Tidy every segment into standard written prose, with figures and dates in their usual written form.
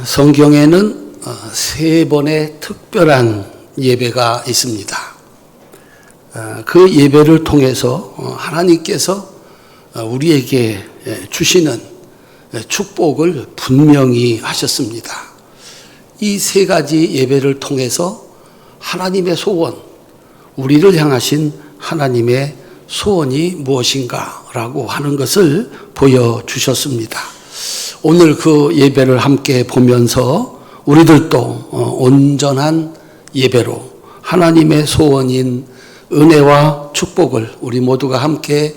성경에는 세 번의 특별한 예배가 있습니다. 그 예배를 통해서 하나님께서 우리에게 주시는 축복을 분명히 하셨습니다. 이 세 가지 예배를 통해서 하나님의 소원, 우리를 향하신 하나님의 소원이 무엇인가라고 하는 것을 보여주셨습니다. 오늘 그 예배를 함께 보면서 우리들도 온전한 예배로 하나님의 소원인 은혜와 축복을 우리 모두가 함께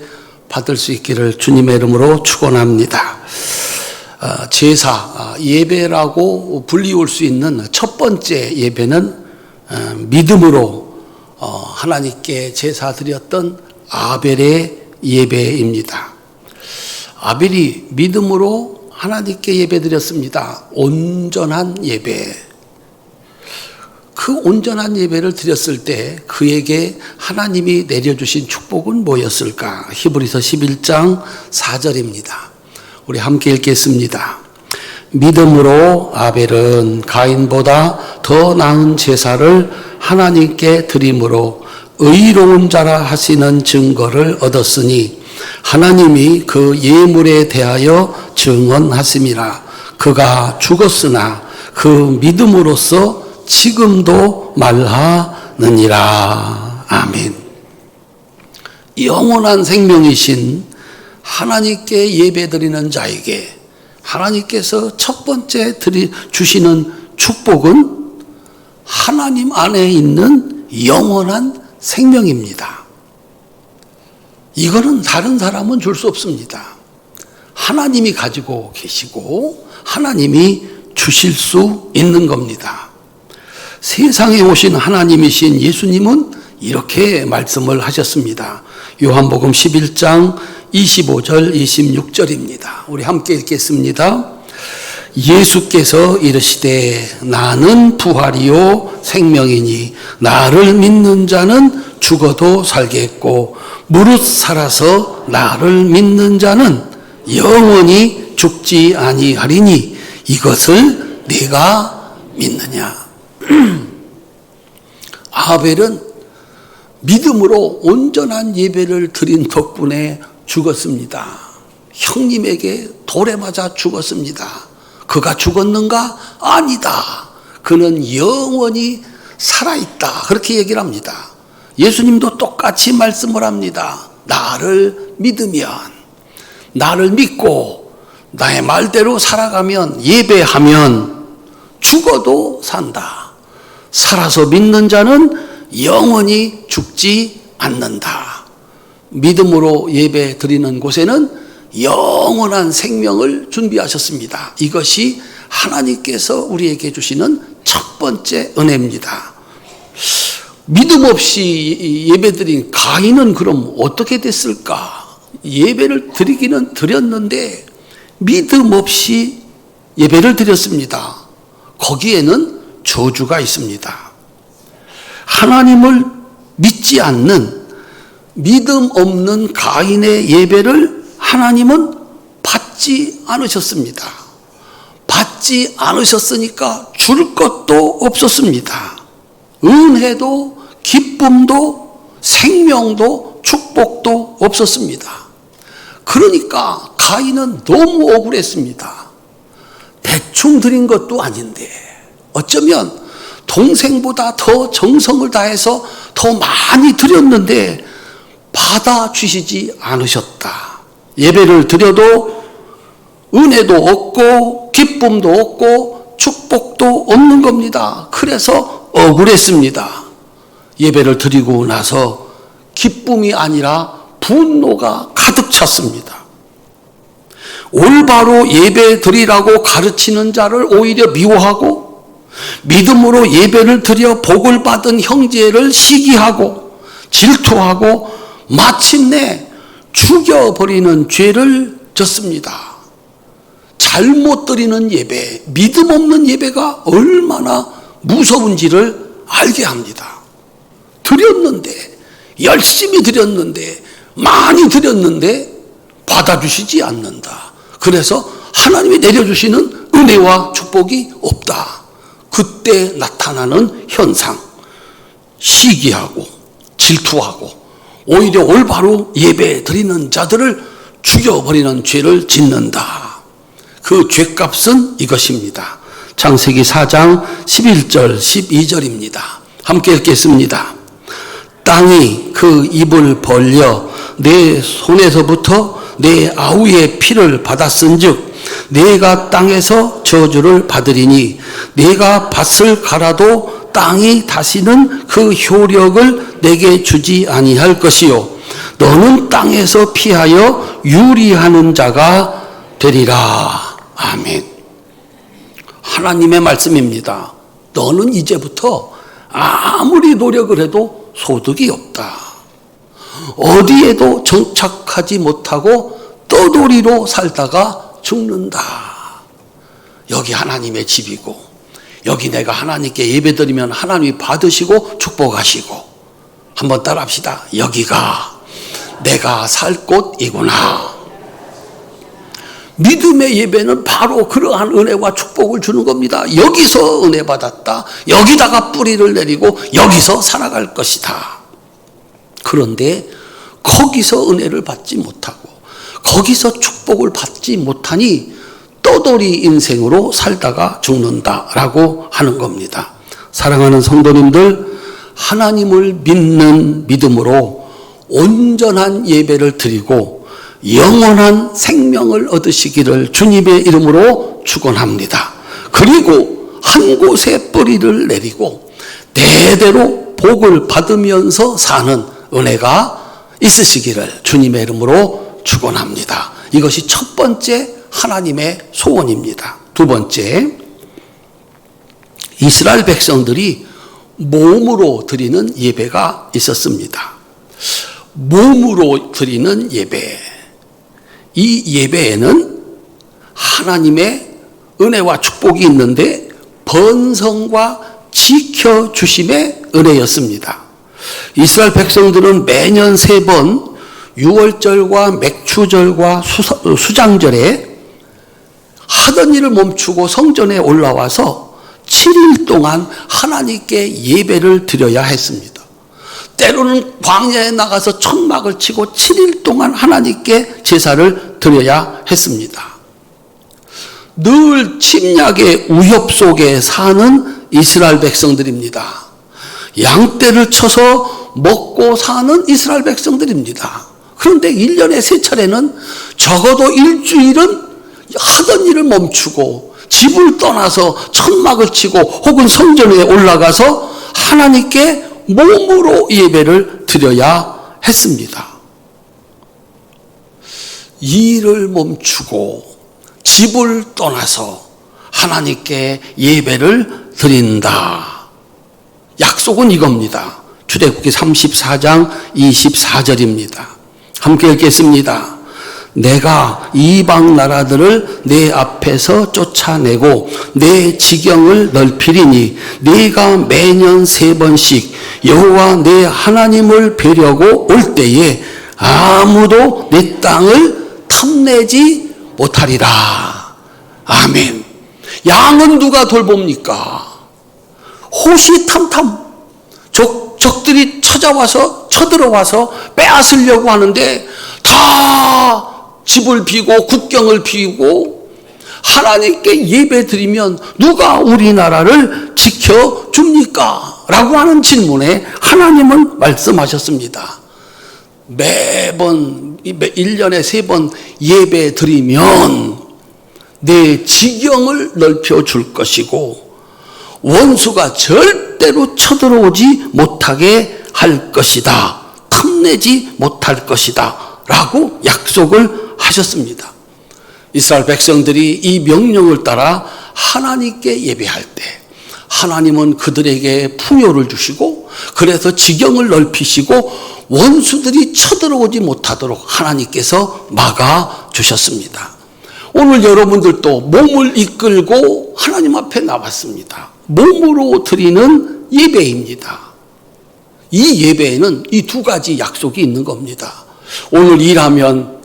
받을 수 있기를 주님의 이름으로 축원합니다. 제사, 예배라고 불리울 수 있는 첫 번째 예배는 믿음으로 하나님께 제사 드렸던 아벨의 예배입니다. 아벨이 믿음으로 하나님께 예배드렸습니다. 온전한 예배. 그 온전한 예배를 드렸을 때 그에게 하나님이 내려주신 축복은 뭐였을까? 히브리서 11장 4절입니다. 우리 함께 읽겠습니다. 믿음으로 아벨은 가인보다 더 나은 제사를 하나님께 드림으로 의로운 자라 하시는 증거를 얻었으니 하나님이 그 예물에 대하여 증언하심이라. 그가 죽었으나 그 믿음으로써 지금도 말하느니라. 아멘. 영원한 생명이신 하나님께 예배드리는 자에게 하나님께서 첫 번째 주시는 축복은 하나님 안에 있는 영원한 생명입니다. 이거는 다른 사람은 줄 수 없습니다. 하나님이 가지고 계시고 하나님이 주실 수 있는 겁니다. 세상에 오신 하나님이신 예수님은 이렇게 말씀을 하셨습니다. 요한복음 11장 25절 26절입니다. 우리 함께 읽겠습니다. 예수께서 이르시되 나는 부활이요 생명이니 나를 믿는 자는 죽어도 살겠고 무릇 살아서 나를 믿는 자는 영원히 죽지 아니하리니 이것을 네가 믿느냐. 아벨은 믿음으로 온전한 예배를 드린 덕분에 죽었습니다. 형님에게 돌에 맞아 죽었습니다. 그가 죽었는가? 아니다. 그는 영원히 살아있다. 그렇게 얘기를 합니다. 예수님도 똑같이 말씀을 합니다. 나를 믿으면, 나를 믿고 나의 말대로 살아가면, 예배하면 죽어도 산다. 살아서 믿는 자는 영원히 죽지 않는다. 믿음으로 예배 드리는 곳에는 영원한 생명을 준비하셨습니다. 이것이 하나님께서 우리에게 주시는 첫 번째 은혜입니다. 믿음 없이 예배드린 가인은 그럼 어떻게 됐을까? 예배를 드리기는 드렸는데 믿음 없이 예배를 드렸습니다. 거기에는 저주가 있습니다. 하나님을 믿지 않는 믿음 없는 가인의 예배를 하나님은 받지 않으셨습니다. 받지 않으셨으니까 줄 것도 없었습니다. 은혜도 기쁨도 생명도 축복도 없었습니다. 그러니까 가인은 너무 억울했습니다. 대충 드린 것도 아닌데 어쩌면 동생보다 더 정성을 다해서 더 많이 드렸는데 받아주시지 않으셨다. 예배를 드려도 은혜도 없고 기쁨도 없고 축복도 없는 겁니다. 그래서 억울했습니다. 예배를 드리고 나서 기쁨이 아니라 분노가 가득 찼습니다. 올바로 예배 드리라고 가르치는 자를 오히려 미워하고 믿음으로 예배를 드려 복을 받은 형제를 시기하고 질투하고 마침내 죽여버리는 죄를 졌습니다. 잘못 드리는 예배, 믿음 없는 예배가 얼마나 무서운지를 알게 합니다. 드렸는데, 열심히 드렸는데, 많이 드렸는데 받아주시지 않는다. 그래서 하나님이 내려주시는 은혜와 축복이 없다. 그때 나타나는 현상, 시기하고 질투하고 오히려 올바로 예배 드리는 자들을 죽여버리는 죄를 짓는다. 그 죄값은 이것입니다. 창세기 4장 11절 12절입니다. 함께 읽겠습니다. 땅이 그 입을 벌려 내 손에서부터 내 아우의 피를 받았은즉 내가 땅에서 저주를 받으리니 내가 밭을 갈아도 땅이 다시는 그 효력을 내게 주지 아니할 것이요 너는 땅에서 피하여 유리하는 자가 되리라. 아멘. 하나님의 말씀입니다. 너는 이제부터 아무리 노력을 해도 소득이 없다. 어디에도 정착하지 못하고 떠돌이로 살다가 죽는다. 여기 하나님의 집이고 여기 내가 하나님께 예배드리면 하나님이 받으시고 축복하시고 한번 따라합시다. 여기가 내가 살 곳이구나. 믿음의 예배는 바로 그러한 은혜와 축복을 주는 겁니다. 여기서 은혜 받았다. 여기다가 뿌리를 내리고 여기서 살아갈 것이다. 그런데 거기서 은혜를 받지 못하고 거기서 축복을 받지 못하니 떠돌이 인생으로 살다가 죽는다라고 하는 겁니다. 사랑하는 성도님들, 하나님을 믿는 믿음으로 온전한 예배를 드리고 영원한 생명을 얻으시기를 주님의 이름으로 축원합니다. 그리고 한 곳에 뿌리를 내리고 대대로 복을 받으면서 사는 은혜가 있으시기를 주님의 이름으로 축원합니다. 이것이 첫 번째 하나님의 소원입니다. 두 번째, 이스라엘 백성들이 몸으로 드리는 예배가 있었습니다. 몸으로 드리는 예배. 이 예배에는 하나님의 은혜와 축복이 있는데 번성과 지켜주심의 은혜였습니다. 이스라엘 백성들은 매년 3번 유월절과 맥추절과 수장절에 하던 일을 멈추고 성전에 올라와서 7일 동안 하나님께 예배를 드려야 했습니다. 때로는 광야에 나가서 천막을 치고 7일 동안 하나님께 제사를 드려야 했습니다. 늘 침략의 위협 속에 사는 이스라엘 백성들입니다. 양떼를 쳐서 먹고 사는 이스라엘 백성들입니다. 그런데 1년에 3차례는 적어도 일주일은 하던 일을 멈추고 집을 떠나서 천막을 치고 혹은 성전에 올라가서 하나님께 몸으로 예배를 드려야 했습니다. 일을 멈추고 집을 떠나서 하나님께 예배를 드린다. 약속은 이겁니다. 출애굽기 34장 24절입니다. 함께 읽겠습니다. 내가 이방 나라들을 내 앞에서 쫓아내고 내 지경을 넓히리니 네가 매년 3번씩 여호와 내 하나님을 뵈려고 올 때에 아무도 내 땅을 탐내지 못하리라. 아멘. 양은 누가 돌봅니까? 호시탐탐 적들이 찾아와서 쳐들어와서 빼앗으려고 하는데 다 집을 비고 국경을 비우고 하나님께 예배 드리면 누가 우리나라를 지켜줍니까? 라고 하는 질문에 하나님은 말씀하셨습니다. 매번 1년에 3번 예배 드리면 내 지경을 넓혀줄 것이고 원수가 절대로 쳐들어오지 못하게 할 것이다. 탐내지 못할 것이다. 라고 약속을 하셨습니다. 이스라엘 백성들이 이 명령을 따라 하나님께 예배할 때 하나님은 그들에게 풍요를 주시고 그래서 지경을 넓히시고 원수들이 쳐들어오지 못하도록 하나님께서 막아주셨습니다. 오늘 여러분들도 몸을 이끌고 하나님 앞에 나왔습니다. 몸으로 드리는 예배입니다. 이 예배에는 이 2가지 약속이 있는 겁니다. 오늘 일하면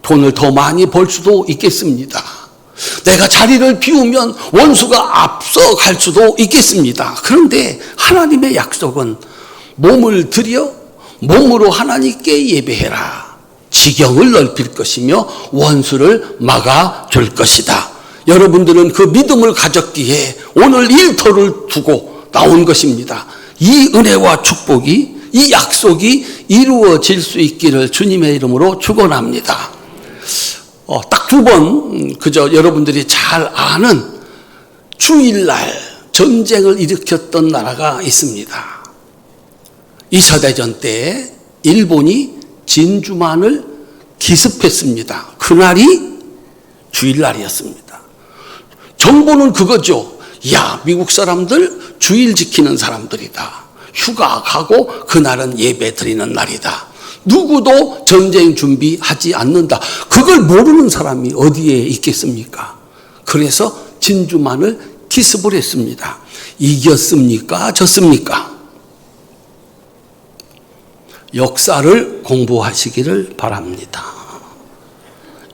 돈을 더 많이 벌 수도 있겠습니다. 내가 자리를 비우면 원수가 앞서갈 수도 있겠습니다. 그런데 하나님의 약속은 몸을 들여 몸으로 하나님께 예배해라. 지경을 넓힐 것이며 원수를 막아줄 것이다. 여러분들은 그 믿음을 가졌기에 오늘 일터를 두고 나온 것입니다. 이 은혜와 축복이, 이 약속이 이루어질 수 있기를 주님의 이름으로 축원합니다. 딱 두 번 그저 여러분들이 잘 아는 주일날 전쟁을 일으켰던 나라가 있습니다. 2차 대전 때 일본이 진주만을 기습했습니다. 그날이 주일날이었습니다. 정보는 그거죠. 야, 미국 사람들 주일 지키는 사람들이다. 휴가 가고 그날은 예배 드리는 날이다. 누구도 전쟁 준비하지 않는다. 그걸 모르는 사람이 어디에 있겠습니까? 그래서 진주만을 기습을 했습니다. 이겼습니까? 졌습니까? 역사를 공부하시기를 바랍니다.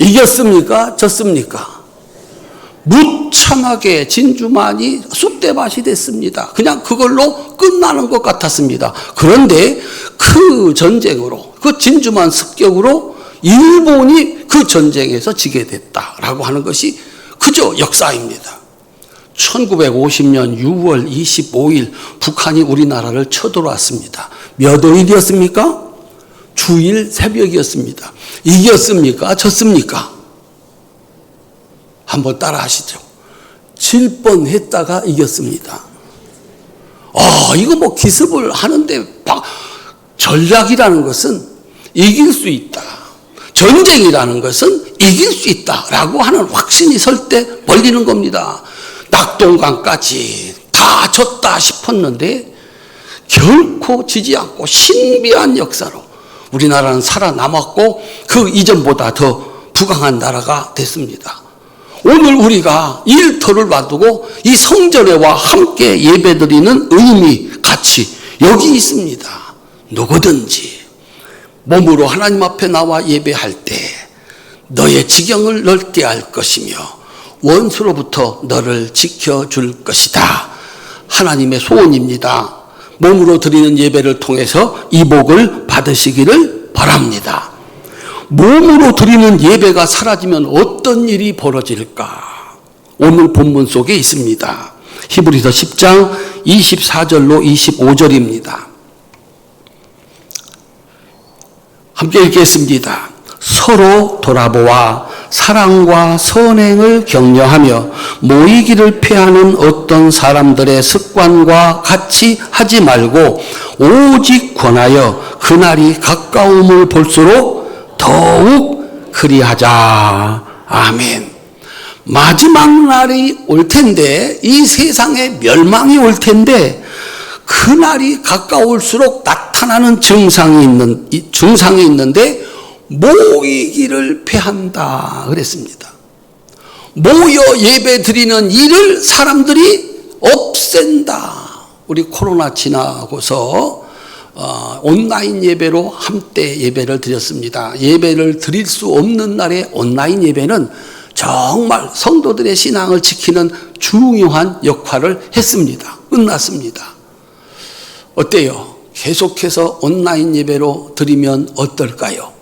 이겼습니까? 졌습니까? 무참하게 진주만이 쑥대밭이 됐습니다. 그냥 그걸로 끝나는 것 같았습니다. 그런데 그 전쟁으로, 그 진주만 습격으로 일본이 그 전쟁에서 지게 됐다라고 하는 것이 그저 역사입니다. 1950년 6월 25일 북한이 우리나라를 쳐들어왔습니다. 몇 월이었습니까? 주일 새벽이었습니다. 이겼습니까? 졌습니까? 한번 따라 하시죠. 질 뻔했다가 이겼습니다. 이거 뭐 기습을 하는데 전략이라는 것은 이길 수 있다. 전쟁이라는 것은 이길 수 있다라고 하는 확신이 설 때 벌리는 겁니다. 낙동강까지 다 졌다 싶었는데 결코 지지 않고 신비한 역사로 우리나라는 살아남았고 그 이전보다 더 부강한 나라가 됐습니다. 오늘 우리가 일터를 놔두고 이 성전에와 함께 예배드리는 의미, 가치 여기 있습니다. 누구든지 몸으로 하나님 앞에 나와 예배할 때 너의 지경을 넓게 할 것이며 원수로부터 너를 지켜줄 것이다. 하나님의 소원입니다. 몸으로 드리는 예배를 통해서 이 복을 받으시기를 바랍니다. 몸으로 드리는 예배가 사라지면 어떤 일이 벌어질까? 오늘 본문 속에 있습니다. 히브리서 10장 24절로 25절입니다. 함께 읽겠습니다. 서로 돌아보아 사랑과 선행을 격려하며 모이기를 피하는 어떤 사람들의 습관과 같이 하지 말고 오직 권하여 그날이 가까움을 볼수록 더욱 그리하자. 아멘. 마지막 날이 올 텐데, 이 세상에 멸망이 올 텐데 그날이 가까울수록 나타나는 증상이 있는데 모이기를 피한다 그랬습니다. 모여 예배 드리는 일을 사람들이 없앤다. 우리 코로나 지나고서 온라인 예배로 한때 예배를 드렸습니다. 예배를 드릴 수 없는 날에 온라인 예배는 정말 성도들의 신앙을 지키는 중요한 역할을 했습니다. 끝났습니다. 어때요? 계속해서 온라인 예배로 드리면 어떨까요?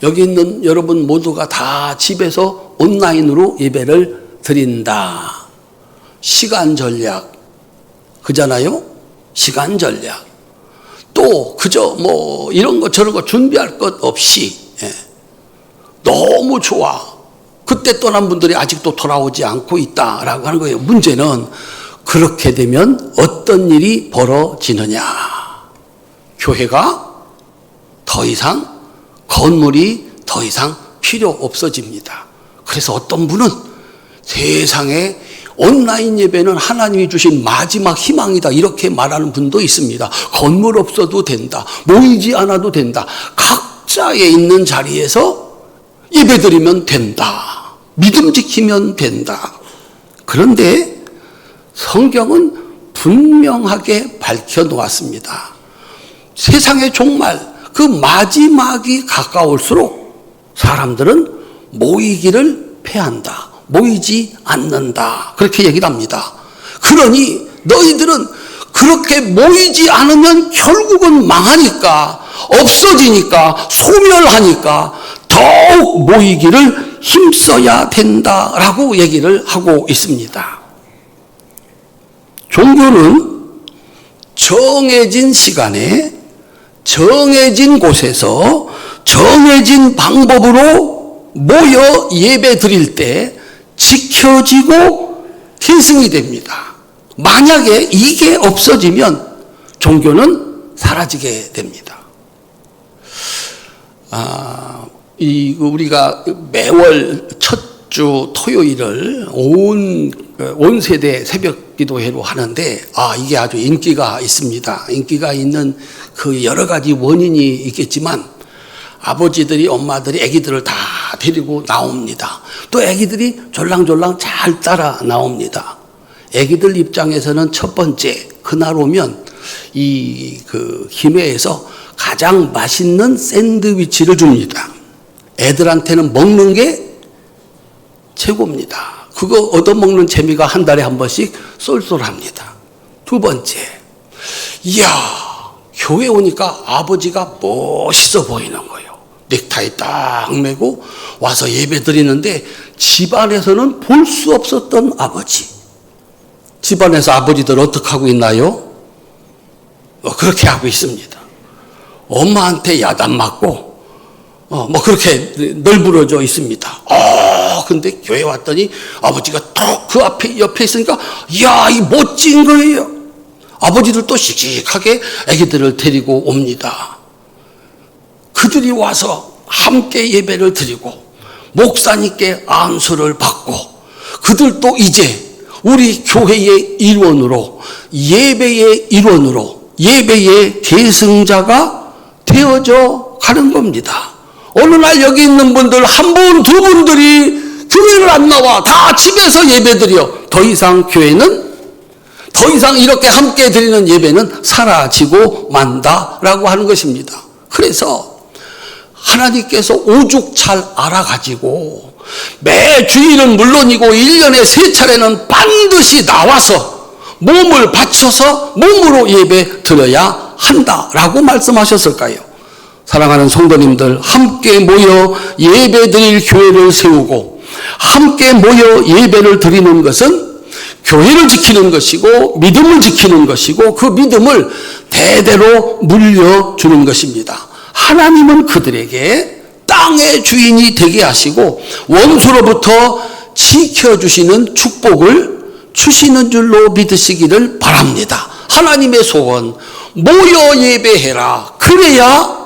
여기 있는 여러분 모두가 다 집에서 온라인으로 예배를 드린다. 시간 전략. 그잖아요? 시간 전략. 또 그저 뭐 이런 거 저런 거 준비할 것 없이 너무 좋아. 그때 떠난 분들이 아직도 돌아오지 않고 있다라고 하는 거예요. 문제는 그렇게 되면 어떤 일이 벌어지느냐. 교회가 더 이상 건물이 더 이상 필요 없어집니다. 그래서 어떤 분은 세상에 온라인 예배는 하나님이 주신 마지막 희망이다 이렇게 말하는 분도 있습니다. 건물 없어도 된다. 모이지 않아도 된다. 각자의 있는 자리에서 예배드리면 된다. 믿음 지키면 된다. 그런데 성경은 분명하게 밝혀놓았습니다. 세상의 종말, 그 마지막이 가까울수록 사람들은 모이기를 패한다. 모이지 않는다. 그렇게 얘기를 합니다. 그러니 너희들은 그렇게 모이지 않으면 결국은 망하니까, 없어지니까, 소멸하니까 더욱 모이기를 힘써야 된다라고 얘기를 하고 있습니다. 종교는 정해진 시간에 정해진 곳에서 정해진 방법으로 모여 예배 드릴 때 지켜지고 계승이 됩니다. 만약에 이게 없어지면 종교는 사라지게 됩니다. 우리가 매월 첫 주 토요일을 온 세대 새벽 기도회로 하는데, 이게 아주 인기가 있습니다. 인기가 있는 그 여러 가지 원인이 있겠지만, 아버지들이, 엄마들이 아기들을 다 데리고 나옵니다. 또 아기들이 졸랑졸랑 잘 따라 나옵니다. 아기들 입장에서는 첫 번째, 그날 오면 그 김해에서 가장 맛있는 샌드위치를 줍니다. 애들한테는 먹는 게 최고입니다. 그거 얻어먹는 재미가 한 달에 한 번씩 쏠쏠합니다. 두 번째, 이야, 교회 오니까 아버지가 멋있어 보이는 거예요. 넥타이 딱 메고 와서 예배 드리는데 집안에서는 볼 수 없었던 아버지. 집안에서 아버지들 어떻게 하고 있나요? 그렇게 하고 있습니다. 엄마한테 야단 맞고 그렇게 널브러져 있습니다. 근데 교회 왔더니 아버지가 톡 그 앞에 옆에 있으니까, 이야, 이 멋진 거예요. 아버지들도 씩씩하게 아기들을 데리고 옵니다. 그들이 와서 함께 예배를 드리고 목사님께 안수를 받고, 그들도 이제 우리 교회의 일원으로, 예배의 일원으로, 예배의 계승자가 되어져 가는 겁니다. 어느 날 여기 있는 분들 한 분, 두 분들이 교회를 안 나와. 다 집에서 예배 드려. 더 이상 이렇게 함께 드리는 예배는 사라지고 만다라고 하는 것입니다. 그래서 하나님께서 오죽 잘 알아가지고 매 주일은 물론이고 1년에 3차례는 반드시 나와서 몸을 바쳐서 몸으로 예배 드려야 한다라고 말씀하셨을까요? 사랑하는 성도님들, 함께 모여 예배 드릴 교회를 세우고 함께 모여 예배를 드리는 것은 교회를 지키는 것이고 믿음을 지키는 것이고, 그 믿음을 대대로 물려주는 것입니다. 하나님은 그들에게 땅의 주인이 되게 하시고 원수로부터 지켜주시는 축복을 주시는 줄로 믿으시기를 바랍니다. 하나님의 소원, 모여 예배해라. 그래야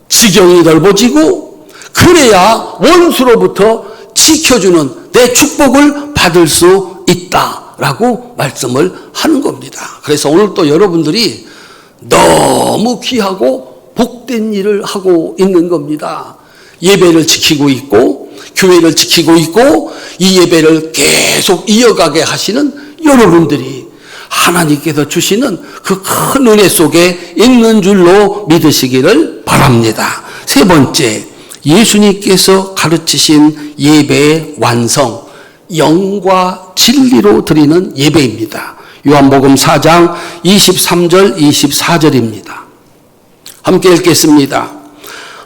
지경이 넓어지고, 그래야 원수로부터 지켜주는 내 축복을 받을 수 있다라고 말씀을 하는 겁니다. 그래서 오늘 또 여러분들이 너무 귀하고 복된 일을 하고 있는 겁니다. 예배를 지키고 있고 교회를 지키고 있고 이 예배를 계속 이어가게 하시는 여러분들이 하나님께서 주시는 그 큰 은혜 속에 있는 줄로 믿으시기를 바랍니다. 세 번째, 예수님께서 가르치신 예배의 완성, 영과 진리로 드리는 예배입니다. 요한복음 4장 23절 24절입니다. 함께 읽겠습니다.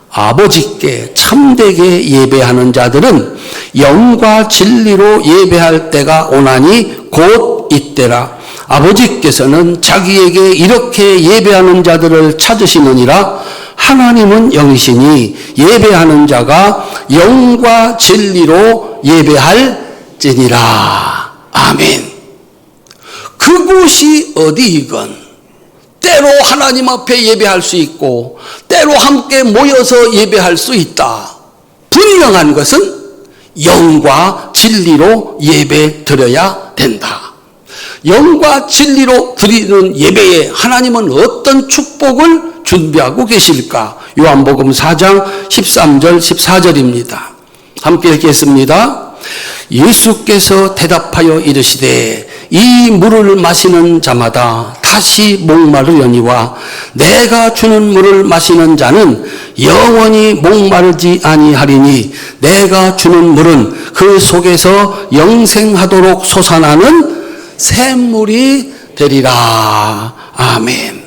아버지께 참되게 예배하는 자들은 영과 진리로 예배할 때가 오나니 곧 이때라. 아버지께서는 자기에게 이렇게 예배하는 자들을 찾으시느니라. 하나님은 영이시니 예배하는 자가 영과 진리로 예배할지니라. 아멘. 그곳이 어디이건 때로 하나님 앞에 예배할 수 있고 때로 함께 모여서 예배할 수 있다. 분명한 것은 영과 진리로 예배 드려야 된다. 영과 진리로 드리는 예배에 하나님은 어떤 축복을 준비하고 계실까? 요한복음 4장 13절 14절입니다. 함께 읽겠습니다. 예수께서 대답하여 이르시되 이 물을 마시는 자마다 다시 목마르려니와 내가 주는 물을 마시는 자는 영원히 목마르지 아니하리니 내가 주는 물은 그 속에서 영생하도록 솟아나는 샘물이 되리라. 아멘.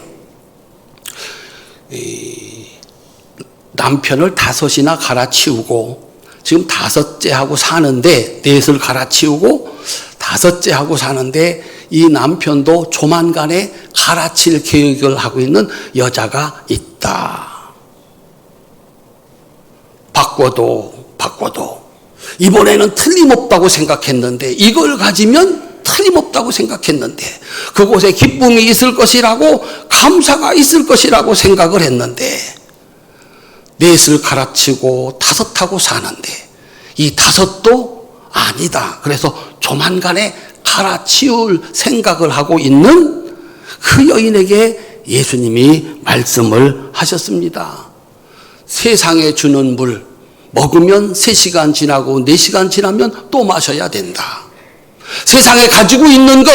남편을 5이나 갈아치우고 지금 5째하고 사는데, 넷을 갈아치우고 5째하고 사는데 이 남편도 조만간에 갈아칠 계획을 하고 있는 여자가 있다. 바꿔도 이번에는 틀림없다고 생각했는데, 이걸 가지면 틀림없다고 생각했는데, 그곳에 기쁨이 있을 것이라고, 감사가 있을 것이라고 생각을 했는데, 넷을 갈아치고 5하고 사는데 이 5도 아니다. 그래서 조만간에 갈아치울 생각을 하고 있는 그 여인에게 예수님이 말씀을 하셨습니다. 세상에 주는 물 먹으면 3시간 지나고 4시간 지나면 또 마셔야 된다. 세상에 가지고 있는 것,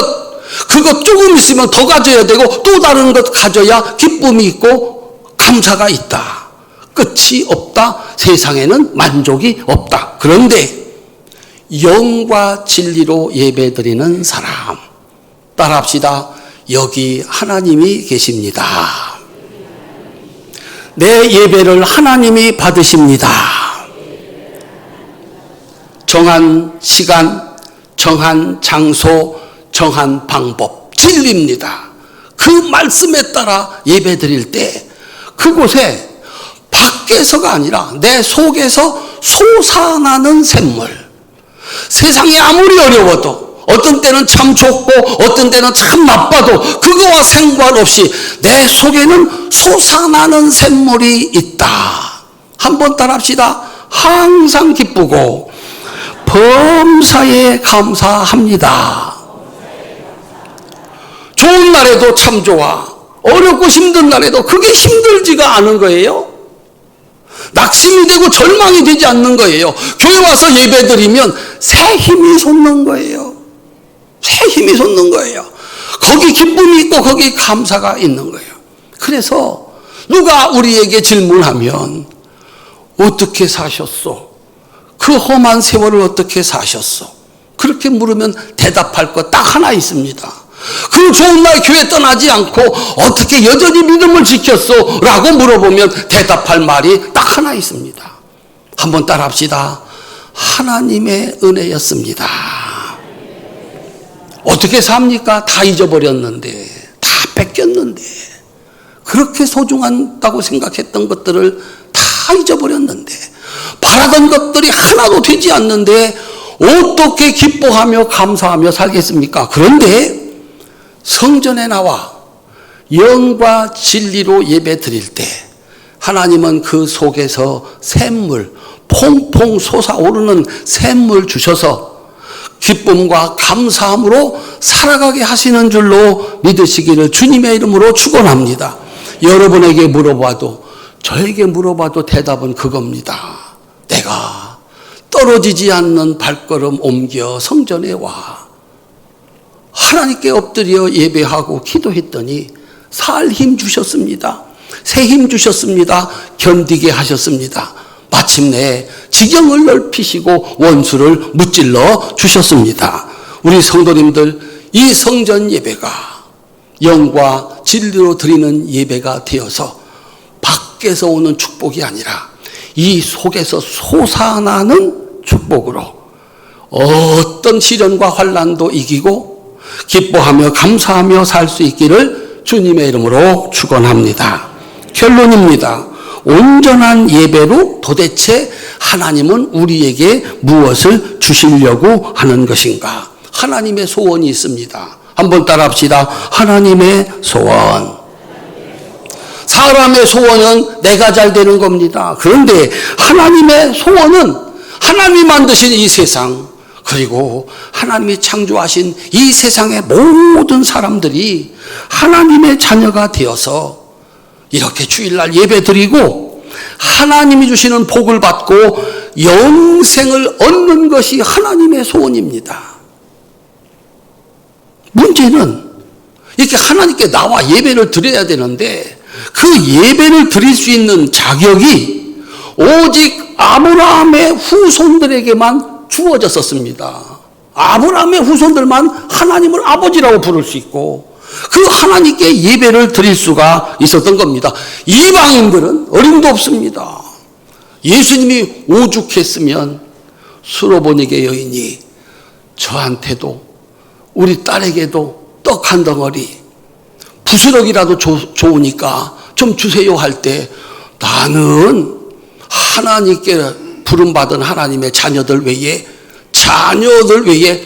그것 조금 있으면 더 가져야 되고 또 다른 것 가져야 기쁨이 있고 감사가 있다. 끝이 없다. 세상에는 만족이 없다. 그런데 영과 진리로 예배드리는 사람, 따라합시다. 여기 하나님이 계십니다. 내 예배를 하나님이 받으십니다. 정한 시간, 정한 장소, 정한 방법, 진리입니다. 그 말씀에 따라 예배드릴 때 그곳에 밖에서가 아니라 내 속에서 솟아나는 샘물, 세상이 아무리 어려워도, 어떤 때는 참 좋고 어떤 때는 참 나빠도 그거와 상관없이 내 속에는 솟아나는 샘물이 있다. 한번 따라합시다. 항상 기쁘고 범사에 감사합니다. 좋은 날에도 참 좋아, 어렵고 힘든 날에도 그게 힘들지가 않은 거예요. 낙심이 되고 절망이 되지 않는 거예요. 교회 와서 예배드리면 새 힘이 솟는 거예요. 새 힘이 솟는 거예요. 거기 기쁨이 있고 거기 감사가 있는 거예요. 그래서 누가 우리에게 질문하면 어떻게 사셨소? 그 험한 세월을 어떻게 사셨소? 그렇게 물으면 대답할 것 딱 하나 있습니다. 그 좋은 날 교회 떠나지 않고 어떻게 여전히 믿음을 지켰소? 라고 물어보면 대답할 말이 딱 하나 있습니다. 한번 따라합시다. 하나님의 은혜였습니다. 어떻게 삽니까? 다 잊어버렸는데, 다 뺏겼는데, 그렇게 소중하다고 생각했던 것들을 다 잊어버렸는데, 바라던 것들이 하나도 되지 않는데 어떻게 기뻐하며 감사하며 살겠습니까? 그런데 성전에 나와 영과 진리로 예배 드릴 때 하나님은 그 속에서 샘물, 퐁퐁 솟아오르는 샘물 주셔서 기쁨과 감사함으로 살아가게 하시는 줄로 믿으시기를 주님의 이름으로 축원합니다. 여러분에게 물어봐도, 저에게 물어봐도 대답은 그겁니다. 내가 떨어지지 않는 발걸음 옮겨 성전에 와 하나님께 엎드려 예배하고 기도했더니 살 힘 주셨습니다. 새 힘 주셨습니다. 견디게 하셨습니다. 마침내 지경을 넓히시고 원수를 무찔러 주셨습니다. 우리 성도님들, 이 성전 예배가 영과 진리로 드리는 예배가 되어서 밖에서 오는 축복이 아니라 이 속에서 솟아나는 축복으로 어떤 시련과 환난도 이기고 기뻐하며 감사하며 살 수 있기를 주님의 이름으로 축원합니다. 결론입니다. 온전한 예배로 도대체 하나님은 우리에게 무엇을 주시려고 하는 것인가? 하나님의 소원이 있습니다. 한번 따라합시다. 하나님의 소원. 사람의 소원은 내가 잘 되는 겁니다. 그런데 하나님의 소원은 하나님이 만드신 이 세상, 그리고 하나님이 창조하신 이 세상의 모든 사람들이 하나님의 자녀가 되어서 이렇게 주일날 예배드리고 하나님이 주시는 복을 받고 영생을 얻는 것이 하나님의 소원입니다. 문제는 이렇게 하나님께 나와 예배를 드려야 되는데 그 예배를 드릴 수 있는 자격이 오직 아브라함의 후손들에게만 주어졌었습니다. 아브라함의 후손들만 하나님을 아버지라고 부를 수 있고 그 하나님께 예배를 드릴 수가 있었던 겁니다. 이방인들은 어림도 없습니다. 예수님이 오죽했으면 수로보니게 여인이 저한테도 우리 딸에게도 떡 한 덩어리 부스러기라도 좋으니까 좀 주세요 할 때 나는 하나님께 부름받은 하나님의 자녀들 외에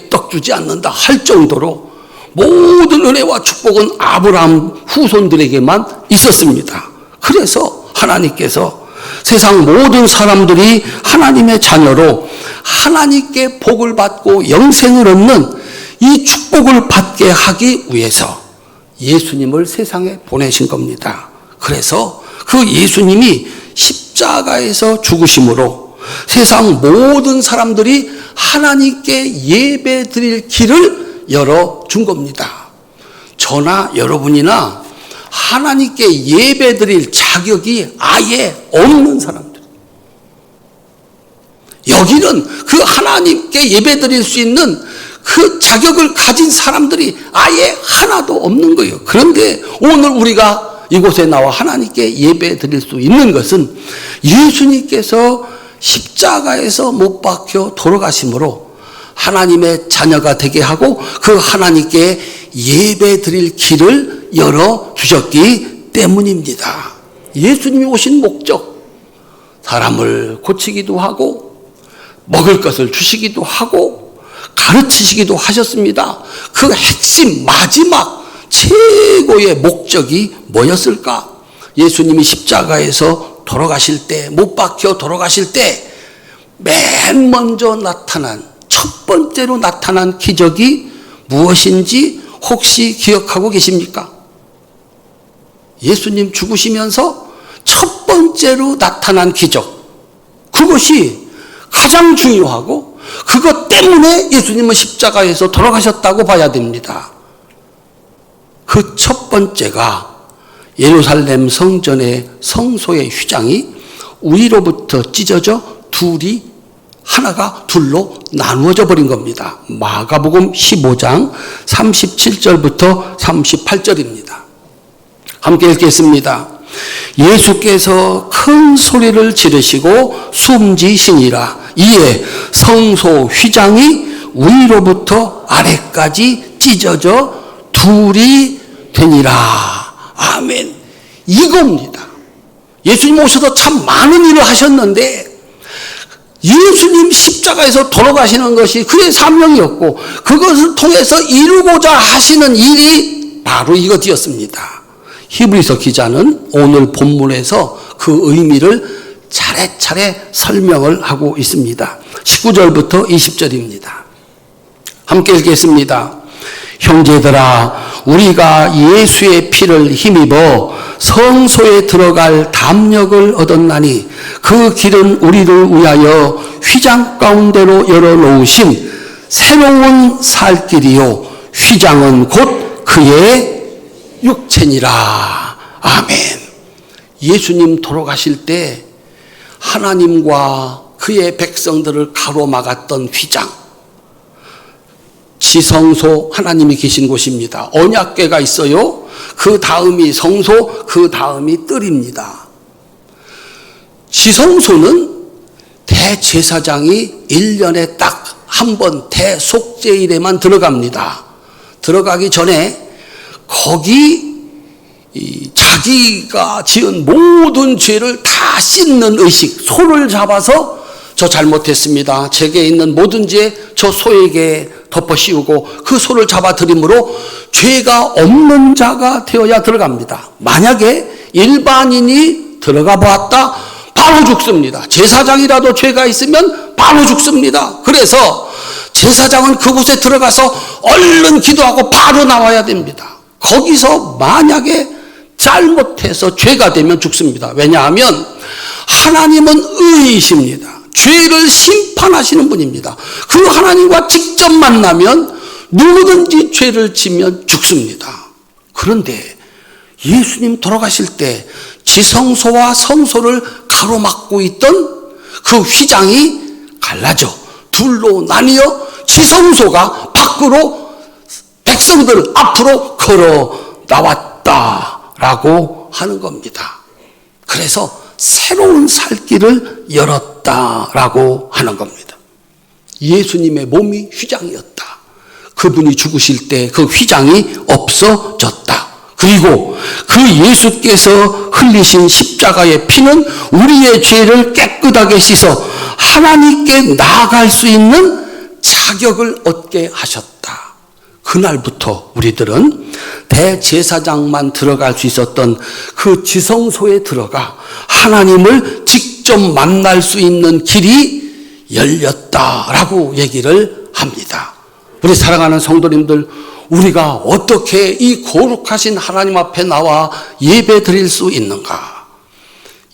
떡 주지 않는다 할 정도로 모든 은혜와 축복은 아브라함 후손들에게만 있었습니다. 그래서 하나님께서 세상 모든 사람들이 하나님의 자녀로 하나님께 복을 받고 영생을 얻는 이 축복을 받게 하기 위해서 예수님을 세상에 보내신 겁니다. 그래서 그 예수님이 십자가에서 죽으심으로 세상 모든 사람들이 하나님께 예배 드릴 길을 열어준 겁니다. 저나 여러분이나 하나님께 예배 드릴 자격이 아예 없는 사람들. 여기는 그 하나님께 예배 드릴 수 있는 그 자격을 가진 사람들이 아예 하나도 없는 거예요. 그런데 오늘 우리가 이곳에 나와 하나님께 예배 드릴 수 있는 것은 예수님께서 십자가에서 못 박혀 돌아가심으로 하나님의 자녀가 되게 하고 그 하나님께 예배 드릴 길을 열어주셨기 때문입니다. 예수님이 오신 목적, 사람을 고치기도 하고 먹을 것을 주시기도 하고 가르치시기도 하셨습니다. 그 핵심 마지막 최고의 목적이 뭐였을까? 예수님이 십자가에서 돌아가실 때, 못 박혀 돌아가실 때 맨 먼저 나타난, 첫 번째로 나타난 기적이 무엇인지 혹시 기억하고 계십니까? 예수님 죽으시면서 첫 번째로 나타난 기적, 그것이 가장 중요하고 그것 때문에 예수님은 십자가에서 돌아가셨다고 봐야 됩니다. 그 첫 번째가 예루살렘 성전의 성소의 휘장이 위로부터 찢어져 하나가 둘로 나누어져 버린 겁니다. 마가복음 15장 37절부터 38절입니다. 함께 읽겠습니다. 예수께서 큰 소리를 지르시고 숨지시니라. 이에 성소 휘장이 위로부터 아래까지 찢어져 둘이 되니라. 아멘. 이겁니다. 예수님 오셔서 참 많은 일을 하셨는데 예수님 십자가에서 돌아가시는 것이 그의 사명이었고 그것을 통해서 이루고자 하시는 일이 바로 이것이었습니다. 히브리서 기자는 오늘 본문에서 그 의미를 차례차례 설명을 하고 있습니다. 19절부터 20절입니다. 함께 읽겠습니다. 형제들아, 우리가 예수의 피를 힘입어 성소에 들어갈 담력을 얻었나니 그 길은 우리를 위하여 휘장 가운데로 열어놓으신 새로운 살 길이요 휘장은 곧 그의 육체니라. 아멘. 예수님 돌아가실 때 하나님과 그의 백성들을 가로막았던 휘장, 지성소, 하나님이 계신 곳입니다. 언약궤가 있어요. 그 다음이 성소, 그 다음이 뜰입니다. 지성소는 대제사장이 1년에 딱 한 번 대속죄일에만 들어갑니다. 들어가기 전에 거기 자기가 지은 모든 죄를 다 씻는 의식, 소를 잡아서 저 잘못했습니다. 제게 있는 모든 죄 저 소에게 덮어 씌우고 그 소를 잡아들임으로 죄가 없는 자가 되어야 들어갑니다. 만약에 일반인이 들어가 보았다, 바로 죽습니다. 제사장이라도 죄가 있으면 바로 죽습니다. 그래서 제사장은 그곳에 들어가서 얼른 기도하고 바로 나와야 됩니다. 거기서 만약에 잘못해서 죄가 되면 죽습니다. 왜냐하면 하나님은 의이십니다. 죄를 심판하시는 분입니다. 그 하나님과 직접 만나면 누구든지 죄를 지면 죽습니다. 그런데 예수님 돌아가실 때 지성소와 성소를 가로막고 있던 그 휘장이 갈라져 둘로 나뉘어 지성소가 밖으로 백성들 앞으로 걸어 나왔다라고 하는 겁니다. 그래서 새로운 살 길을 열었다라고 하는 겁니다. 예수님의 몸이 휘장이었다. 그분이 죽으실 때 그 휘장이 없어졌다. 그리고 그 예수께서 흘리신 십자가의 피는 우리의 죄를 깨끗하게 씻어 하나님께 나아갈 수 있는 자격을 얻게 하셨다. 그날부터 우리들은 대제사장만 들어갈 수 있었던 그 지성소에 들어가 하나님을 직접 만날 수 있는 길이 열렸다라고 얘기를 합니다. 우리 사랑하는 성도님들, 우리가 어떻게 이 거룩하신 하나님 앞에 나와 예배 드릴 수 있는가?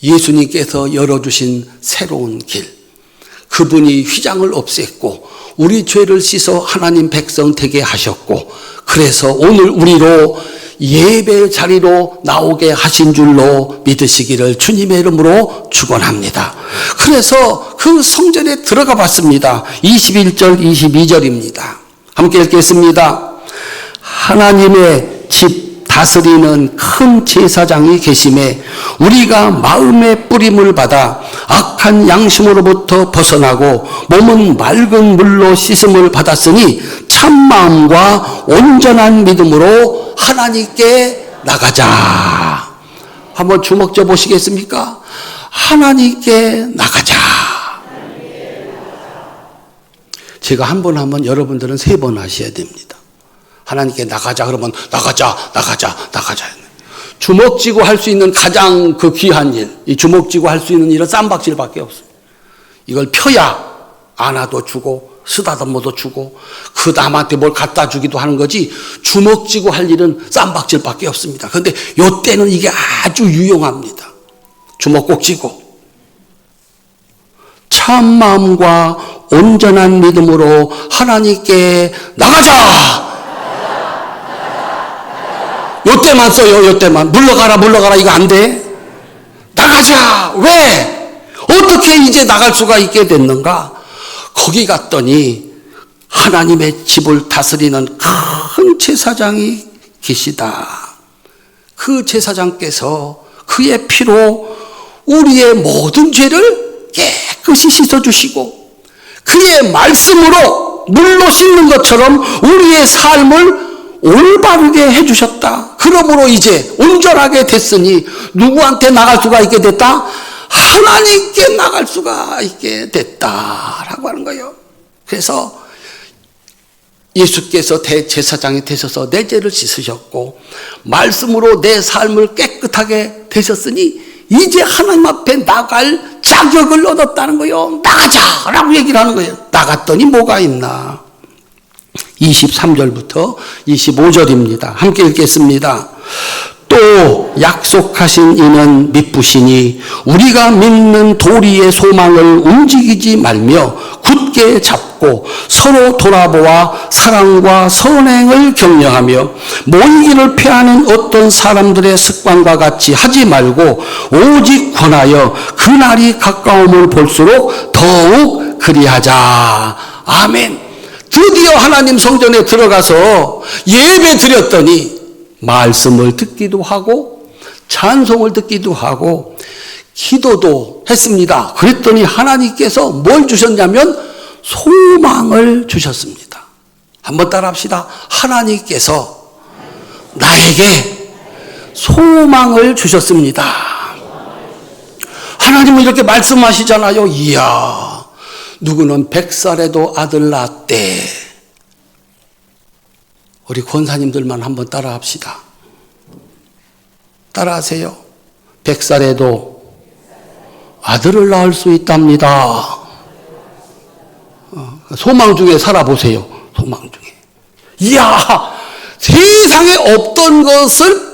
예수님께서 열어주신 새로운 길, 그분이 휘장을 없앴고 우리 죄를 씻어 하나님 백성 되게 하셨고, 그래서 오늘 우리로 예배 자리로 나오게 하신 줄로 믿으시기를 주님의 이름으로 축원합니다. 그래서 그 성전에 들어가 봤습니다. 21절 22절입니다. 함께 읽겠습니다. 하나님의 집 다스리는 큰 제사장이 계심에 우리가 마음의 뿌림을 받아 악한 양심으로부터 벗어나고 몸은 맑은 물로 씻음을 받았으니 참마음과 온전한 믿음으로 하나님께 나가자. 한번 주먹 져 보시겠습니까? 하나님께 나가자. 제가 한 번 하면 여러분들은 3번 하셔야 됩니다. 하나님께 나가자 그러면 나가자. 주먹 쥐고 할 수 있는 가장 그 귀한 일, 이 주먹 쥐고 할 수 있는 일은 쌈박질밖에 없어요. 이걸 펴야 안아도 주고 쓰다듬어도 주고 그 남한테 뭘 갖다 주기도 하는 거지, 주먹 쥐고 할 일은 쌈박질밖에 없습니다. 그런데 요때는 이게 아주 유용합니다. 주먹 꼭 쥐고 참 마음과 온전한 믿음으로 하나님께 나가자. 요때만 써요. 요때만. 물러가라 이거 안 돼. 나가자. 왜? 어떻게 이제 나갈 수가 있게 됐는가? 거기 갔더니 하나님의 집을 다스리는 큰 제사장이 계시다. 그 제사장께서 그의 피로 우리의 모든 죄를 깨끗이 씻어주시고 그의 말씀으로 물로 씻는 것처럼 우리의 삶을 올바르게 해주셨다. 그러므로 이제 온전하게 됐으니 누구한테 나갈 수가 있게 됐다? 하나님께 나갈 수가 있게 됐다라고 하는 거예요. 그래서 예수께서 대제사장이 되셔서 내 죄를 씻으셨고 말씀으로 내 삶을 깨끗하게 되셨으니 이제 하나님 앞에 나갈 자격을 얻었다는 거예요. 나가자라고 얘기를 하는 거예요. 나갔더니 뭐가 있나? 23절부터 25절입니다. 함께 읽겠습니다. 또 약속하신 이는 미쁘시니 우리가 믿는 도리의 소망을 움직이지 말며 굳게 잡고 서로 돌아보아 사랑과 선행을 격려하며 모이기를 피하는 어떤 사람들의 습관과 같이 하지 말고 오직 권하여 그날이 가까움을 볼수록 더욱 그리하자. 아멘. 드디어 하나님 성전에 들어가서 예배 드렸더니 말씀을 듣기도 하고 찬송을 듣기도 하고 기도도 했습니다. 그랬더니 하나님께서 뭘 주셨냐면 소망을 주셨습니다. 한번 따라합시다. 하나님께서 나에게 소망을 주셨습니다. 하나님은 이렇게 말씀하시잖아요. 이야, 누구는 100살에도 아들 낳았대. 우리 권사님들만 한번 따라합시다. 따라하세요. 100살에도 아들을 낳을 수 있답니다. 소망 중에 살아보세요. 소망 중에. 이야, 세상에 없던 것을,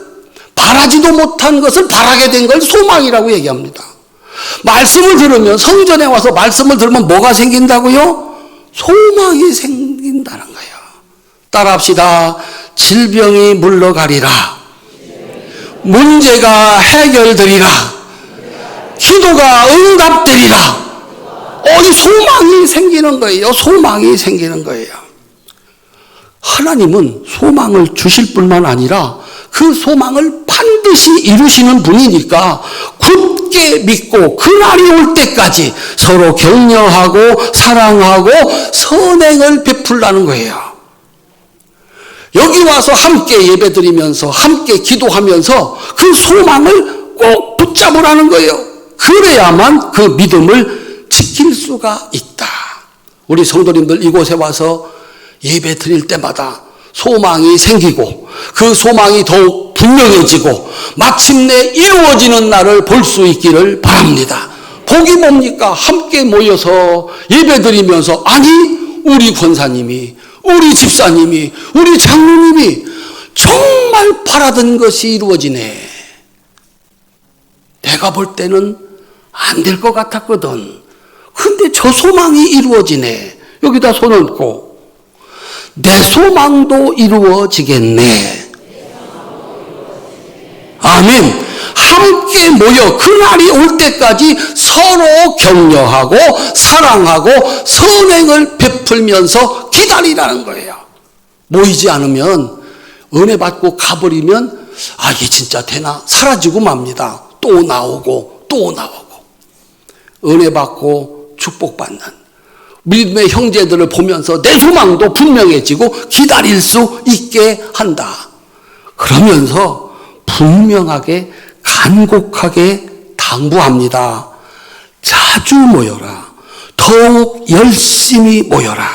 바라지도 못한 것을 바라게 된 걸 소망이라고 얘기합니다. 말씀을 들으면, 성전에 와서 말씀을 들으면 뭐가 생긴다고요? 소망이 생긴다는 거예요. 따라합시다. 질병이 물러가리라. 문제가 해결되리라. 기도가 응답되리라. 이 소망이 생기는 거예요. 소망이 생기는 거예요. 하나님은 소망을 주실 뿐만 아니라 그 소망을 반드시 이루시는 분이니까 굳게 믿고 그날이 올 때까지 서로 격려하고 사랑하고 선행을 베풀라는 거예요. 여기 와서 함께 예배드리면서 함께 기도하면서 그 소망을 꼭 붙잡으라는 거예요. 그래야만 그 믿음을 지킬 수가 있다. 우리 성도님들 이곳에 와서 예배 드릴 때마다 소망이 생기고 그 소망이 더욱 분명해지고 마침내 이루어지는 날을 볼 수 있기를 바랍니다. 복이 뭡니까? 함께 모여서 예배 드리면서 아니 우리 권사님이 우리 집사님이 우리 장로님이 정말 바라던 것이 이루어지네. 내가 볼 때는 안 될 것 같았거든. 근데 저 소망이 이루어지네. 여기다 손 얹고 내 소망도 이루어지겠네. 아멘. 함께 모여 그날이 올 때까지 서로 격려하고 사랑하고 선행을 베풀면서 기다리라는 거예요. 모이지 않으면 은혜 받고 가버리면 이게 진짜 되나? 사라지고 맙니다. 또 나오고 또 나오고. 은혜 받고 축복받는 믿음의 형제들을 보면서 내 소망도 분명해지고 기다릴 수 있게 한다. 그러면서 분명하게 간곡하게 당부합니다. 자주 모여라. 더욱 열심히 모여라.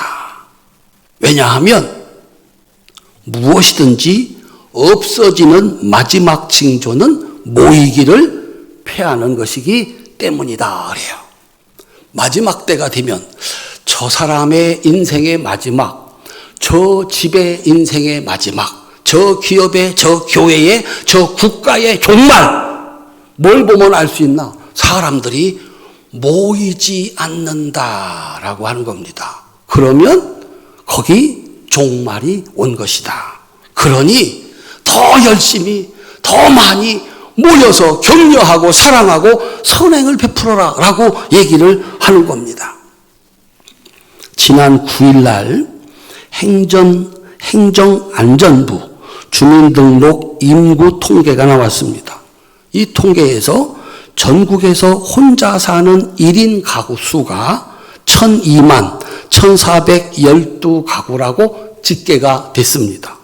왜냐하면 무엇이든지 없어지는 마지막 징조는 모이기를 패하는 것이기 때문이다. 그래요. 마지막 때가 되면 저 사람의 인생의 마지막, 저 집의 인생의 마지막, 저 기업의, 저 교회의, 저 국가의 종말, 뭘 보면 알 수 있나? 사람들이 모이지 않는다라고 하는 겁니다. 그러면 거기 종말이 온 것이다. 그러니 더 열심히, 더 많이 모여서 격려하고 사랑하고 선행을 베풀어라 라고 얘기를 하는 겁니다. 지난 9일 날 행정안전부 주민등록 인구 통계가 나왔습니다. 이 통계에서 전국에서 혼자 사는 1인 가구 수가 1002만 1412가구라고 집계가 됐습니다.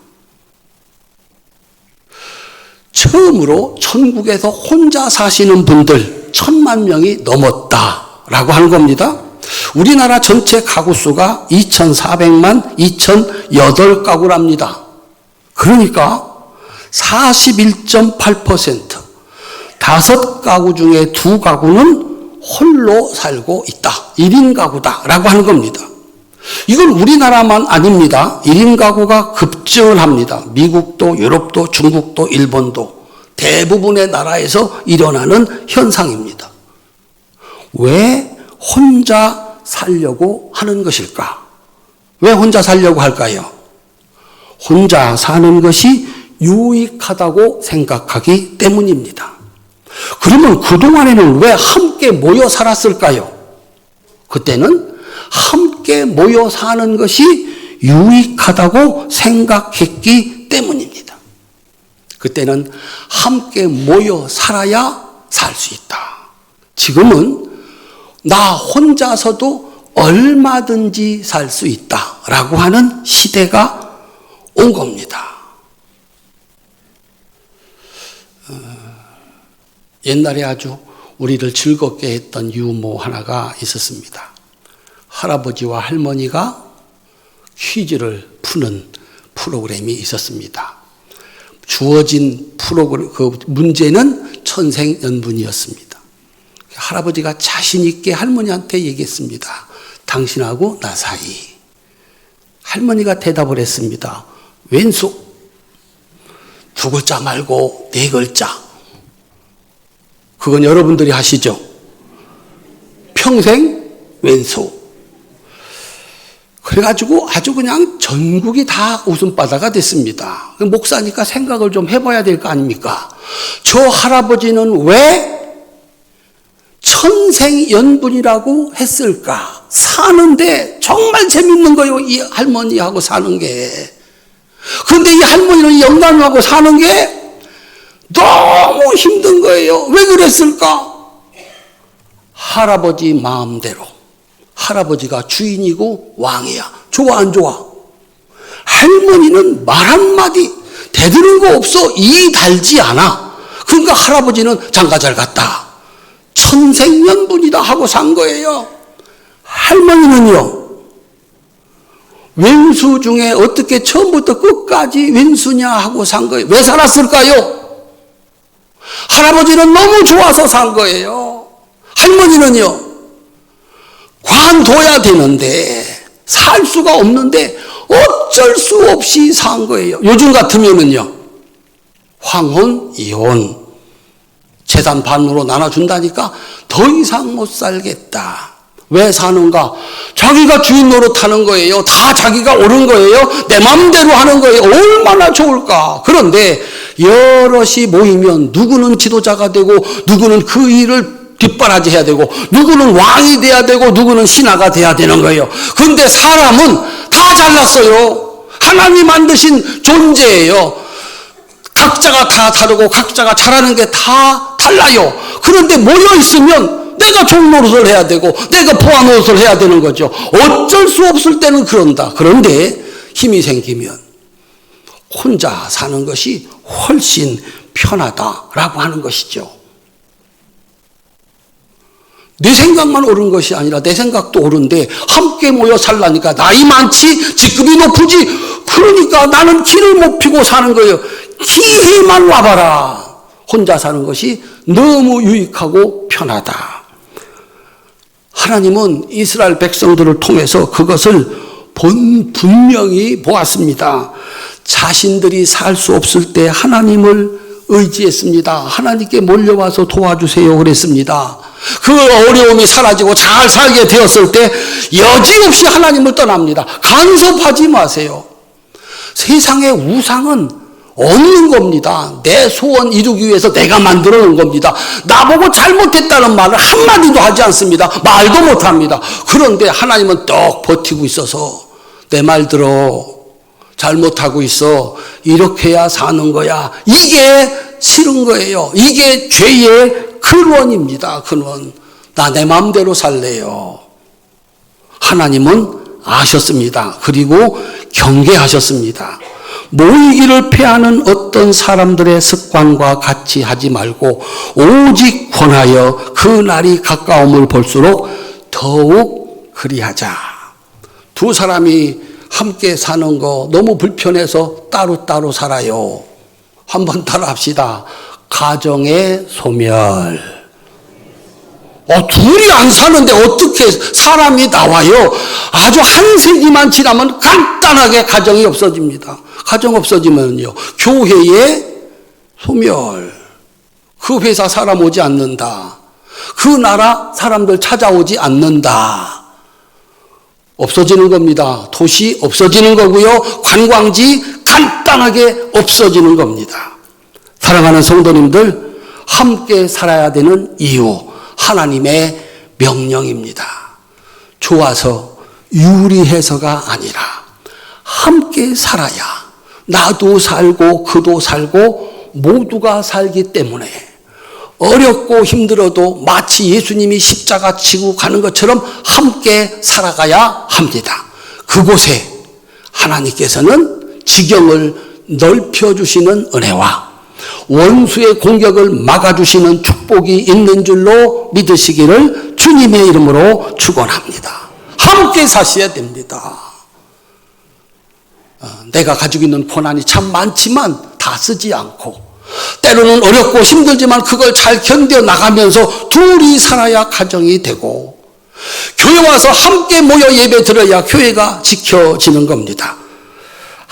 처음으로 전국에서 혼자 사시는 분들 1000만 명이 넘었다라고 하는 겁니다. 우리나라 전체 가구 수가 2400만 2008가구랍니다. 그러니까 41.8%, 5가구 중에 2가구는 홀로 살고 있다. 1인 가구다라고 하는 겁니다. 이건 우리나라만 아닙니다. 1인 가구가 급증을 합니다. 미국도, 유럽도, 중국도, 일본도 대부분의 나라에서 일어나는 현상입니다. 왜 혼자 살려고 하는 것일까? 왜 혼자 살려고 할까요? 혼자 사는 것이 유익하다고 생각하기 때문입니다. 그러면 그동안에는 왜 함께 모여 살았을까요? 그때는 함께 모여 사는 것이 유익하다고 생각했기 때문입니다. 그때는 함께 모여 살아야 살 수 있다. 지금은 나 혼자서도 얼마든지 살 수 있다라고 하는 시대가 온 겁니다. 옛날에 아주 우리를 즐겁게 했던 유머 하나가 있었습니다. 할아버지와 할머니가 퀴즈를 푸는 프로그램이 있었습니다. 주어진 그 문제는 천생연분이었습니다. 할아버지가 자신 있게 할머니한테 얘기했습니다. 당신하고 나 사이. 할머니가 대답을 했습니다. 왼수. 2글자 말고 4글자. 그건 여러분들이 하시죠. 평생 왼수. 그래가지고 아주 그냥 전국이 다 웃음바다가 됐습니다. 목사니까 생각을 좀 해봐야 될 거 아닙니까? 저 할아버지는 왜 천생연분이라고 했을까? 사는데 정말 재밌는 거예요. 이 할머니하고 사는 게. 그런데 이 할머니는 영감하고 사는 게 너무 힘든 거예요. 왜 그랬을까? 할아버지 마음대로. 할아버지가 주인이고 왕이야. 좋아 안 좋아? 할머니는 말 한마디 대드는 거 없어. 이 달지 않아. 그러니까 할아버지는 장가 잘 갔다. 천생연분이다 하고 산 거예요. 할머니는요. 왼수 중에 어떻게 처음부터 끝까지 왼수냐 하고 산 거예요. 왜 살았을까요? 할아버지는 너무 좋아서 산 거예요. 할머니는요. 관둬야 되는데 살 수가 없는데 어쩔 수 없이 산 거예요. 요즘 같으면은요. 황혼, 이혼, 재산 반으로 나눠준다니까 더 이상 못 살겠다. 왜 사는가? 자기가 주인 노릇하는 거예요. 다 자기가 옳은 거예요. 내 마음대로 하는 거예요. 얼마나 좋을까? 그런데 여럿이 모이면 누구는 지도자가 되고 누구는 그 일을 뒷바라지 해야 되고 누구는 왕이 돼야 되고 누구는 신하가 돼야 되는 거예요. 그런데 사람은 다 잘났어요. 하나님이 만드신 존재예요. 각자가 다 다르고 각자가 잘하는 게 다 달라요. 그런데 모여 있으면 내가 종 노릇을 해야 되고 내가 보아 노릇을 해야 되는 거죠. 어쩔 수 없을 때는 그런다. 그런데 힘이 생기면 혼자 사는 것이 훨씬 편하다라고 하는 것이죠. 내 생각만 옳은 것이 아니라 내 생각도 옳은데 함께 모여 살라니까 나이 많지 직급이 높으지 그러니까 나는 길을 못 피고 사는 거예요. 기회만 와봐라. 혼자 사는 것이 너무 유익하고 편하다. 하나님은 이스라엘 백성들을 통해서 그것을 분명히 보았습니다. 자신들이 살 수 없을 때 하나님을 의지했습니다. 하나님께 몰려와서 도와주세요 그랬습니다. 그 어려움이 사라지고 잘 살게 되었을 때 여지없이 하나님을 떠납니다. 간섭하지 마세요. 세상의 우상은 없는 겁니다. 내 소원 이루기 위해서 내가 만들어 놓은 겁니다. 나보고 잘못했다는 말을 한마디도 하지 않습니다. 말도 못합니다. 그런데 하나님은 떡 버티고 있어서 내 말 들어. 잘못하고 있어. 이렇게 해야 사는 거야. 이게 싫은 거예요. 이게 죄의 근원입니다. 근원. 나 내 마음대로 살래요. 하나님은 아셨습니다. 그리고 경계하셨습니다. 모이기를 패하는 어떤 사람들의 습관과 같이 하지 말고 오직 권하여 그 날이 가까움을 볼수록 더욱 그리하자. 두 사람이 함께 사는 거 너무 불편해서 따로따로 살아요. 한번 따라합시다. 가정의 소멸. 둘이 안 사는데 어떻게 사람이 나와요? 아주 한 세기만 지나면 간단하게 가정이 없어집니다. 가정 없어지면요. 교회의 소멸. 그 회사 사람 오지 않는다. 그 나라 사람들 찾아오지 않는다. 없어지는 겁니다. 도시 없어지는 거고요. 관광지 간단하게 없어지는 겁니다. 사랑하는 성도님들, 함께 살아야 되는 이유, 하나님의 명령입니다. 좋아서 유리해서가 아니라 함께 살아야 나도 살고 그도 살고 모두가 살기 때문에 어렵고 힘들어도 마치 예수님이 십자가 지고 가는 것처럼 함께 살아가야 합니다. 그곳에 하나님께서는 지경을 넓혀주시는 은혜와 원수의 공격을 막아주시는 축복이 있는 줄로 믿으시기를 주님의 이름으로 축원합니다. 함께 사셔야 됩니다. 내가 가지고 있는 고난이 참 많지만 다 쓰지 않고 때로는 어렵고 힘들지만 그걸 잘 견뎌 나가면서 둘이 살아야 가정이 되고 교회 와서 함께 모여 예배 드려야 교회가 지켜지는 겁니다.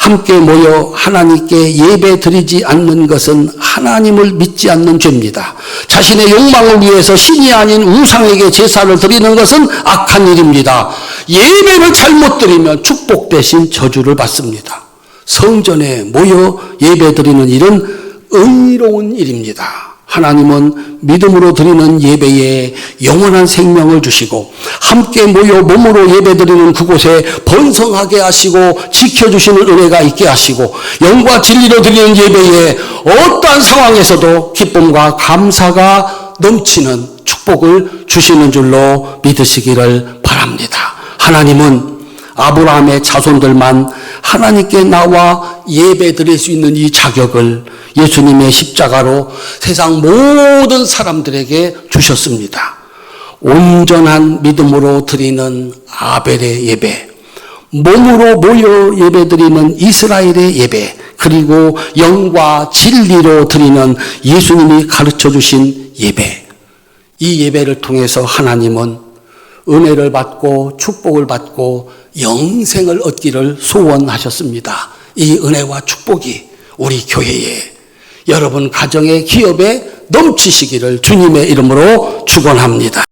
함께 모여 하나님께 예배 드리지 않는 것은 하나님을 믿지 않는 죄입니다. 자신의 욕망을 위해서 신이 아닌 우상에게 제사를 드리는 것은 악한 일입니다. 예배를 잘못 드리면 축복 대신 저주를 받습니다. 성전에 모여 예배 드리는 일은 의로운 일입니다. 하나님은 믿음으로 드리는 예배에 영원한 생명을 주시고 함께 모여 몸으로 예배드리는 그곳에 번성하게 하시고 지켜주시는 은혜가 있게 하시고 영과 진리로 드리는 예배에 어떠한 상황에서도 기쁨과 감사가 넘치는 축복을 주시는 줄로 믿으시기를 바랍니다. 하나님은 아브라함의 자손들만 하나님께 나와 예배 드릴 수 있는 이 자격을 예수님의 십자가로 세상 모든 사람들에게 주셨습니다. 온전한 믿음으로 드리는 아벨의 예배, 몸으로 모여 예배 드리는 이스라엘의 예배, 그리고 영과 진리로 드리는 예수님이 가르쳐 주신 예배. 이 예배를 통해서 하나님은 은혜를 받고 축복을 받고 영생을 얻기를 소원하셨습니다. 이 은혜와 축복이 우리 교회에, 여러분 가정의 기업에 넘치시기를 주님의 이름으로 축원합니다.